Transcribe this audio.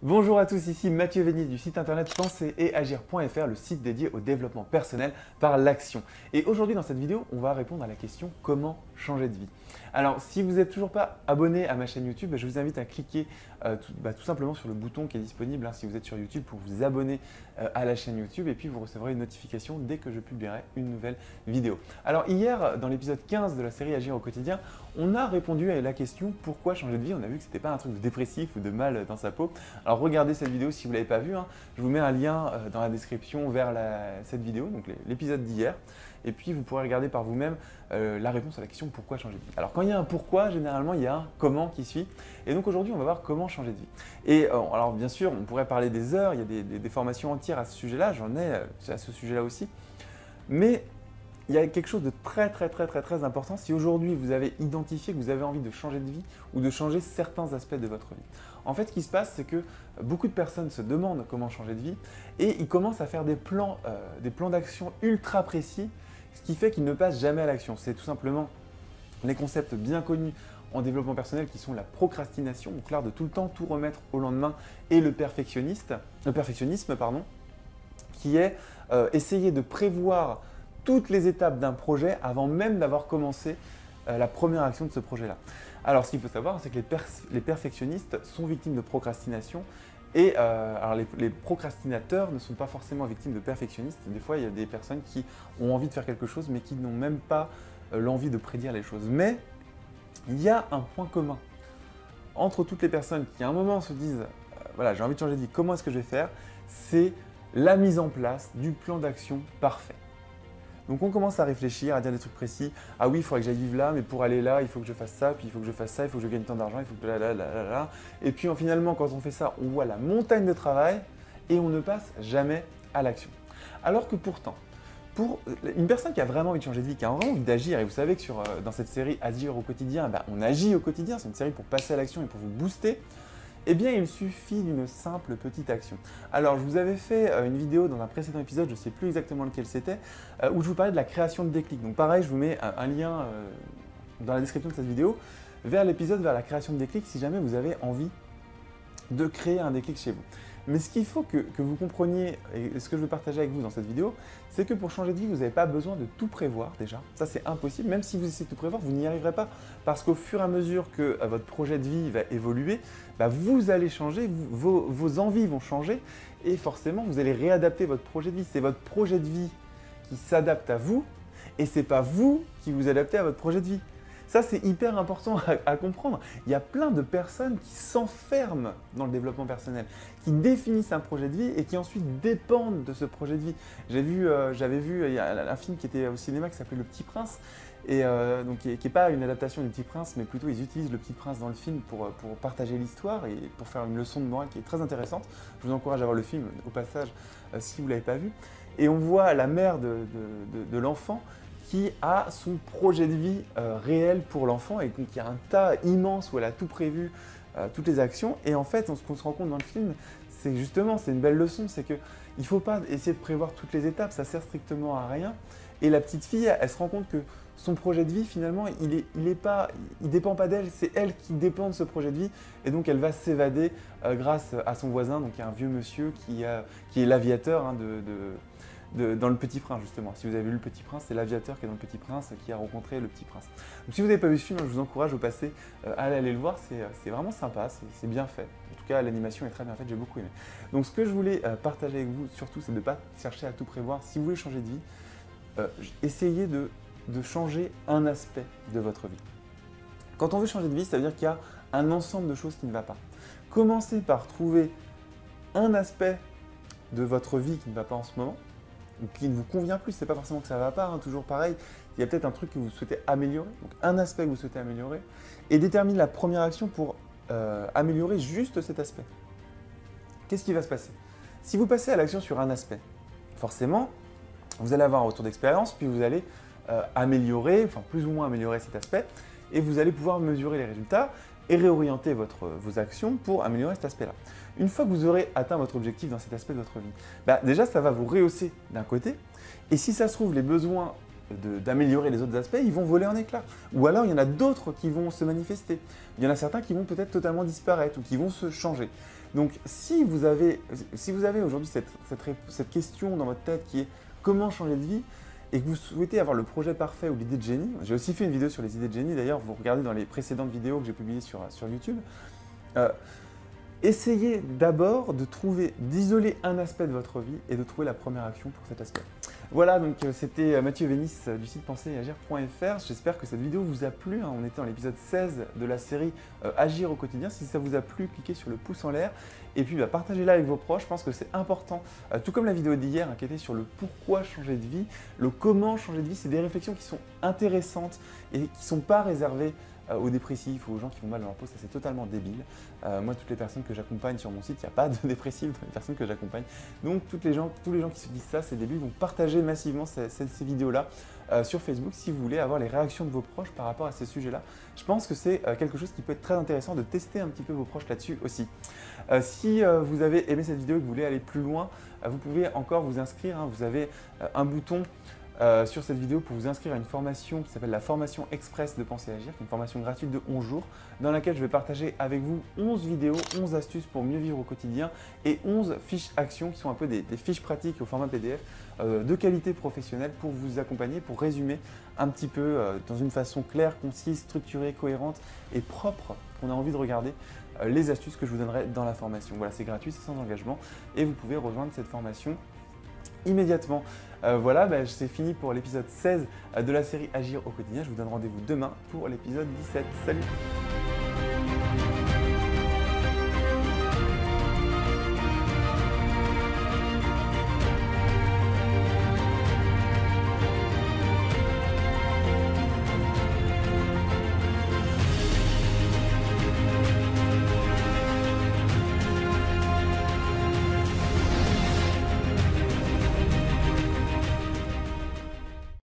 Bonjour à tous, ici Mathieu Vénis du site internet penser-et-agir.fr, le site dédié au développement personnel par l'action. Et aujourd'hui dans cette vidéo, on va répondre à la question comment changer de vie. Alors si vous n'êtes toujours pas abonné à ma chaîne YouTube, je vous invite à cliquer tout simplement sur le bouton qui est disponible si vous êtes sur YouTube pour vous abonner à la chaîne YouTube et puis vous recevrez une notification dès que je publierai une nouvelle vidéo. Alors hier, dans l'épisode 15 de la série Agir au quotidien, on a répondu à la question pourquoi changer de vie. On a vu que ce n'était pas un truc de dépressif ou de mal dans sa peau. Alors regardez cette vidéo si vous ne l'avez pas vue, je vous mets un lien dans la description vers cette vidéo, donc l'épisode d'hier. Et puis vous pourrez regarder par vous-même la réponse à la question pourquoi changer de vie. Alors quand il y a un pourquoi, généralement il y a un comment qui suit. Et donc aujourd'hui on va voir comment changer de vie. Et alors bien sûr on pourrait parler des heures, il y a des formations entières à ce sujet-là, j'en ai à ce sujet-là aussi. Mais il y a quelque chose de très important si aujourd'hui vous avez identifié que vous avez envie de changer de vie ou de changer certains aspects de votre vie. En fait, ce qui se passe, c'est que beaucoup de personnes se demandent comment changer de vie et ils commencent à faire des plans d'action ultra précis, ce qui fait qu'ils ne passent jamais à l'action. C'est tout simplement les concepts bien connus en développement personnel qui sont la procrastination, donc l'art de tout le temps tout remettre au lendemain, et le perfectionnisme, qui est essayer de prévoir toutes les étapes d'un projet avant même d'avoir commencé la première action de ce projet-là. Alors ce qu'il faut savoir, c'est que les perfectionnistes sont victimes de procrastination et alors les procrastinateurs ne sont pas forcément victimes de perfectionnistes. Des fois, il y a des personnes qui ont envie de faire quelque chose mais qui n'ont même pas l'envie de prédire les choses. Mais il y a un point commun entre toutes les personnes qui à un moment se disent voilà, j'ai envie de changer de vie, comment est-ce que je vais faire? C'est la mise en place du plan d'action parfait. Donc on commence à réfléchir, à dire des trucs précis. Ah oui, il faudrait que j'aille vivre là, mais pour aller là, il faut que je fasse ça, puis il faut que je fasse ça, il faut que je gagne tant d'argent, il faut que là. Et puis finalement, quand on fait ça, on voit la montagne de travail et on ne passe jamais à l'action. Alors que pourtant, pour une personne qui a vraiment envie de changer de vie, qui a vraiment envie d'agir, et vous savez que dans cette série Agir au quotidien, on agit au quotidien, c'est une série pour passer à l'action et pour vous booster. Eh bien, il suffit d'une simple petite action. Alors, je vous avais fait une vidéo dans un précédent épisode, je ne sais plus exactement lequel c'était, où je vous parlais de la création de déclic. Donc pareil, je vous mets un lien dans la description de cette vidéo vers l'épisode vers la création de déclic si jamais vous avez envie de créer un déclic chez vous. Mais ce qu'il faut que vous compreniez, et ce que je veux partager avec vous dans cette vidéo, c'est que pour changer de vie, vous n'avez pas besoin de tout prévoir déjà. Ça, c'est impossible. Même si vous essayez de tout prévoir, vous n'y arriverez pas. Parce qu'au fur et à mesure que votre projet de vie va évoluer, vous allez changer, vos envies vont changer. Et forcément, vous allez réadapter votre projet de vie. C'est votre projet de vie qui s'adapte à vous et ce n'est pas vous qui vous adaptez à votre projet de vie. Ça, c'est hyper important à comprendre. Il y a plein de personnes qui s'enferment dans le développement personnel, qui définissent un projet de vie et qui ensuite dépendent de ce projet de vie. J'avais vu il y a un film qui était au cinéma qui s'appelait Le Petit Prince, et donc qui n'est pas une adaptation du Petit Prince, mais plutôt ils utilisent le Petit Prince dans le film pour partager l'histoire et pour faire une leçon de morale qui est très intéressante. Je vous encourage à voir le film au passage si vous ne l'avez pas vu. Et on voit la mère de l'enfant qui a son projet de vie réel pour l'enfant et donc il y a un tas immense où elle a tout prévu, toutes les actions. Et en fait, ce qu'on se rend compte dans le film, c'est justement, c'est une belle leçon, c'est qu'il ne faut pas essayer de prévoir toutes les étapes, ça sert strictement à rien. Et la petite fille, elle se rend compte que son projet de vie, finalement, il dépend pas d'elle, c'est elle qui dépend de ce projet de vie. Et donc, elle va s'évader grâce à son voisin, donc il y a un vieux monsieur qui est l'aviateur dans Le Petit Prince, justement. Si vous avez lu Le Petit Prince, c'est l'aviateur qui est dans Le Petit Prince qui a rencontré le Petit Prince. Donc si vous n'avez pas vu ce film, je vous encourage au passé à aller le voir, c'est vraiment sympa, c'est bien fait. En tout cas, l'animation est très bien faite, j'ai beaucoup aimé. Donc ce que je voulais partager avec vous, surtout, c'est de ne pas chercher à tout prévoir. Si vous voulez changer de vie, essayez de changer un aspect de votre vie. Quand on veut changer de vie, ça veut dire qu'il y a un ensemble de choses qui ne va pas. Commencez par trouver un aspect de votre vie qui ne va pas en ce moment, qui ne vous convient plus, c'est pas forcément que ça ne va pas, toujours pareil, il y a peut-être un truc que vous souhaitez améliorer, donc un aspect que vous souhaitez améliorer, et détermine la première action pour améliorer juste cet aspect. Qu'est-ce qui va se passer? Si vous passez à l'action sur un aspect, forcément, vous allez avoir un retour d'expérience, puis vous allez améliorer, enfin plus ou moins améliorer cet aspect, et vous allez pouvoir mesurer les résultats et réorienter vos actions pour améliorer cet aspect-là. Une fois que vous aurez atteint votre objectif dans cet aspect de votre vie, déjà ça va vous rehausser d'un côté, et si ça se trouve, les besoins d'améliorer les autres aspects, ils vont voler en éclats. Ou alors il y en a d'autres qui vont se manifester. Il y en a certains qui vont peut-être totalement disparaître ou qui vont se changer. Donc si vous avez aujourd'hui cette question dans votre tête qui est comment changer de vie et que vous souhaitez avoir le projet parfait ou l'idée de génie, j'ai aussi fait une vidéo sur les idées de génie d'ailleurs, vous regardez dans les précédentes vidéos que j'ai publiées sur YouTube, essayez d'abord d'isoler un aspect de votre vie et de trouver la première action pour cet aspect. Voilà, donc c'était Mathieu Vénis du site penseragir.fr. J'espère que cette vidéo vous a plu. On était dans l'épisode 16 de la série Agir au quotidien. Si ça vous a plu, cliquez sur le pouce en l'air et puis partagez-la avec vos proches. Je pense que c'est important. Tout comme la vidéo d'hier qui était sur le pourquoi changer de vie, le comment changer de vie, c'est des réflexions qui sont intéressantes et qui ne sont pas réservées aux dépressifs ou aux gens qui vont mal dans leur peau, ça c'est totalement débile. Moi, toutes les personnes que j'accompagne sur mon site, il n'y a pas de dépressifs dans les personnes que j'accompagne. Donc tous les gens qui se disent ça, c'est débile. Donc partagez massivement ces vidéos-là sur Facebook si vous voulez avoir les réactions de vos proches par rapport à ces sujets-là. Je pense que c'est quelque chose qui peut être très intéressant de tester un petit peu vos proches là-dessus aussi. Si vous avez aimé cette vidéo et que vous voulez aller plus loin, vous pouvez encore vous inscrire. Vous avez un bouton sur cette vidéo pour vous inscrire à une formation qui s'appelle la formation express de Penser Agir, qui est une formation gratuite de 11 jours dans laquelle je vais partager avec vous 11 vidéos, 11 astuces pour mieux vivre au quotidien et 11 fiches actions qui sont un peu des fiches pratiques au format PDF de qualité professionnelle pour vous accompagner, pour résumer un petit peu dans une façon claire, concise, structurée, cohérente et propre qu'on a envie de regarder les astuces que je vous donnerai dans la formation. Voilà, c'est gratuit, c'est sans engagement et vous pouvez rejoindre cette formation immédiatement. Voilà, c'est fini pour l'épisode 16 de la série Agir au quotidien. Je vous donne rendez-vous demain pour l'épisode 17. Salut!